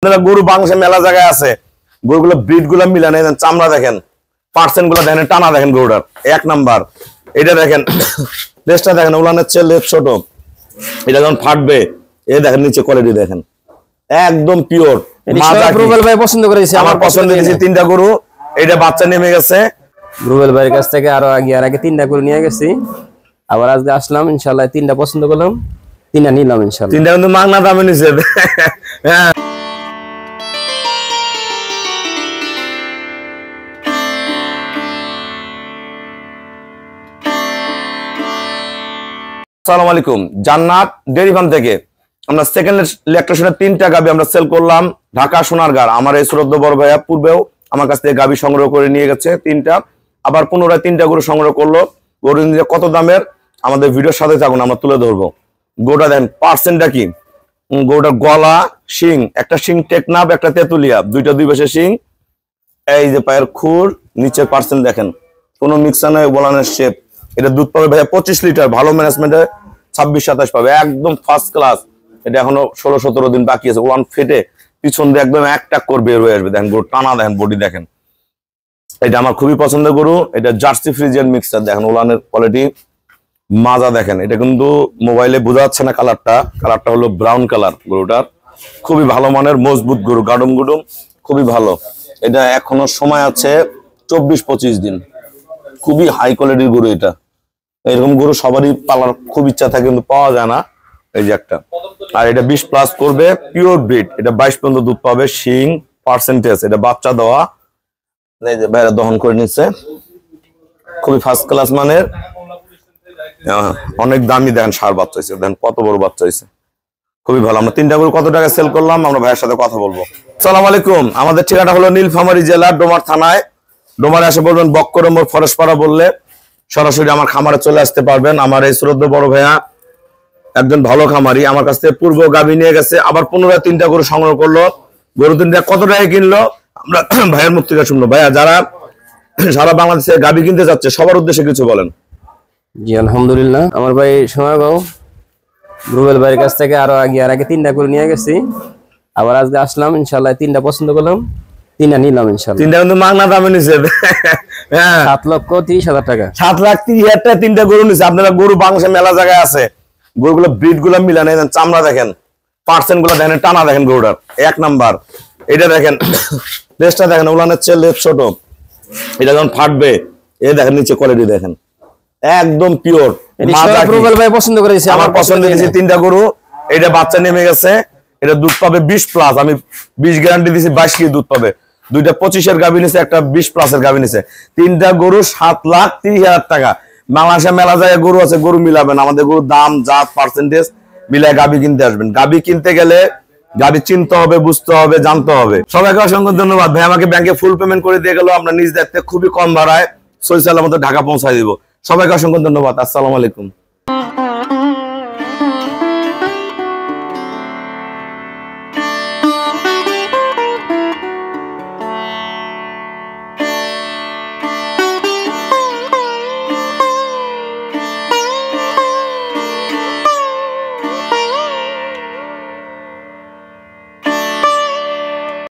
গরু বাংলাদেশে মেলা জায়গায় আছে, গরুগুলো ব্রিড গুলো মিলান, চামড়া দেখেন, পার্সেন্ট গুলো দেখেন, টানা দেখেন গরুটার এক নাম্বার। এটা দেখেন লেজটা দেখেন, উলানের চেয়ে লেজ ছোট, এটা যখন ফাটবে এই দেখেন নিচে কোয়ালিটি দেখেন একদম পিওর। রুবেল ভাই পছন্দ করেছে, আমার পছন্দ হয়েছে তিনটা গরু। এটা বাচ্চা নেমে গেছে, রুবেল ভাইয়ের কাছ থেকে আরো আগে তিনটা গরু নিয়ে গেছি, আবার আজকে আসলাম ইনশাআল্লাহ তিনটা পছন্দ করলাম, তিনটা নিলাম ইনশাআল্লাহ। তিনটা কিন্তু মাগনা দামে নিছে। হ্যাঁ আসসালামু আলাইকুম, জান্নাত ডেইরি ফার্ম থেকে আমরা সেকেন্ড ইলেকট্রিশিয়ানের তিনটা গাবি আমরা সেল করলাম ঢাকা সোনারগাঁও। আমার এই শ্রদ্ধ বড় ভাইয়া পূর্বেও আমার কাছ থেকে গাবি সংগ্রহ করে নিয়ে গেছে তিনটা, আবার পুনরায় তিনটা গরু সংগ্রহ করলো। গরু কত দামের আমাদের ভিডিওর সাথে থাকুন, আমরা তুলে ধরবো। গরুটা দেন পার্সেন্টটা কি, গরুটার গলা, শিং, একটা শিং টেকনাফ, একটা তেতুলিয়া, দুইটা দুই পাশে শিং, এই যে পায়ের খুর, নিচের পার্সেন্ট দেখেন, কোনো মিক্সার নয়, বলানের শেপ। এটা দুধ পাবে ভাইয়া 25 লিটার, ভালো ম্যানেজমেন্টে 26-27 পাবে, একদম ফার্স্ট ক্লাস। এটা এখনো 16-17 দিন বাকি আছে। ওয়ান ফেটে পিছন দিয়ে একদম একটা করে বের হয়ে আসবে, দেখেন গরু টানা দেখেন, বডি দেখেন। এটা আমার খুবই পছন্দের গরু। এটা জার্সি ফ্রিজিয়ান মিক্সার দেখেন, ওলানের কোয়ালিটি, মাজা দেখেন। এটা কিন্তু মোবাইলে বোঝা যাচ্ছে না কালারটা, কালারটা হলো ব্রাউন কালার। গরুটার খুবই ভালো মানের মজবুত গরু, গাডুম গুডুম খুবই ভালো। এটা এখনো সময় আছে 24-25 দিন, খুবই হাই কোয়ালিটির গরু। এটা এরকম গরু সবারই পালার খুব ইচ্ছা থাকে, কিন্তু পাওয়া যায় না। এই যে একটা, আর এটা 20+ করবে, পিওর ব্রিড। এটা 22 পর্যন্ত দুধ পাবে, শিং পার্সেন্টেজ, এটা বাচ্চা দেওয়া, এই যে বাইরে দহন করে নিচ্ছে, খুবই ফার্স্ট ক্লাস মানের। অনেক দামি দেখেন, সার বাচ্চা হয়েছে, দেখেন কত বড় বাচ্চা হয়েছে, খুবই ভালো। আমরা তিনটা গরু কত টাকা সেল করলাম আমরা ভাইয়ের সাথে কথা বলবো। আসসালামু আলাইকুম, আমাদের ঠিকানা হলো নীলফামারী জেলার ডোমার থানায়। ডোমারে এসে বলবেন বক্করমোর ফরেশপাড়া বললে সরাসরি আমার খামারে চলে আসতে পারবেন। আমার এই শ্রদ্ধ বড় ভাইয়া একজন ভালো খামারি, আমার কাছ থেকে পূর্ব গাভী নিয়ে গেছে, আবার পুনরায় তিনটা গরু সংগ্রহ করলো। গরু তিনটা কত টাকায় কিনলো আমরা ভাইয়ের মুখ থেকে শুনবো। ভাইয়া, যারা সারা বাংলাদেশে গাভী কিনতে যাচ্ছে সবার উদ্দেশ্যে কিছু বলেন। জি আলহামদুলিল্লাহ, আমার ভাই সোনারগাঁও রুবেল ভাইয়ের কাছ থেকে আরো আগে তিনটা গরু নিয়ে গেছি, আবার আজকে আসলাম ইনশাআল্লাহ তিনটা পছন্দ করলাম, তিনটা নিলাম ইনশাআল্লাহ। তিনটা কিন্তু মাগনা দামে নিছে। হ্যাঁ 7,30,000 টাকা, 7,30,000 টাকা তিনটা গরু নিছে। আপনারা গরু বাংলাদেশে মেলা জায়গায় আছে, গরুগুলো ব্রিড গুলো মিলান, চামড়া দেখেন, পার্সেন্ট গুলো দেখেন, টানা দেখেন গরুটার এক নাম্বার। এটা দেখেন লেজটা দেখেন, উলানের চেয়ে লেজ ছোট, এটা যখন ফাটবে এই দেখেন নিচে কোয়ালিটি দেখেন একদম পিওর। রুবেল ভাই পছন্দ করেছে, আমার পছন্দ হয়েছে তিনটা গরু। এটা বাচ্চা নেমে গেছে, এটা দুধ পাবে 20+, আমি 20 গ্যারান্টি দিছি, 22 কেজি দুধ পাবে। দুইটা 25-এর গাভী নিছে, একটা 20+-এর গাভী নিছে। তিনটা গরু 7,30,000 টাকা। বাংলাদেশে মেলা জায়গায় গরু আছে, গরু মিলাবেন, আমাদের গরুর দাম জাত পার্সেন্টেজ মিলায় গাভী কিনতে আসবেন। গাভী কিনতে গেলে গাভী চিনতে হবে, বুঝতে হবে, জানতে হবে। সবাইকে অসংখ্য ধন্যবাদ। ভাই আমাকে ব্যাংকে ফুল পেমেন্ট করে দিয়ে গেল, আমরা নিজ দায়িত্বে খুবই কম ভাড়ায় সহিসালামত ঢাকা পৌঁছায় দিব। সবাইকে অসংখ্য ধন্যবাদ। আসসালামু আলাইকুম।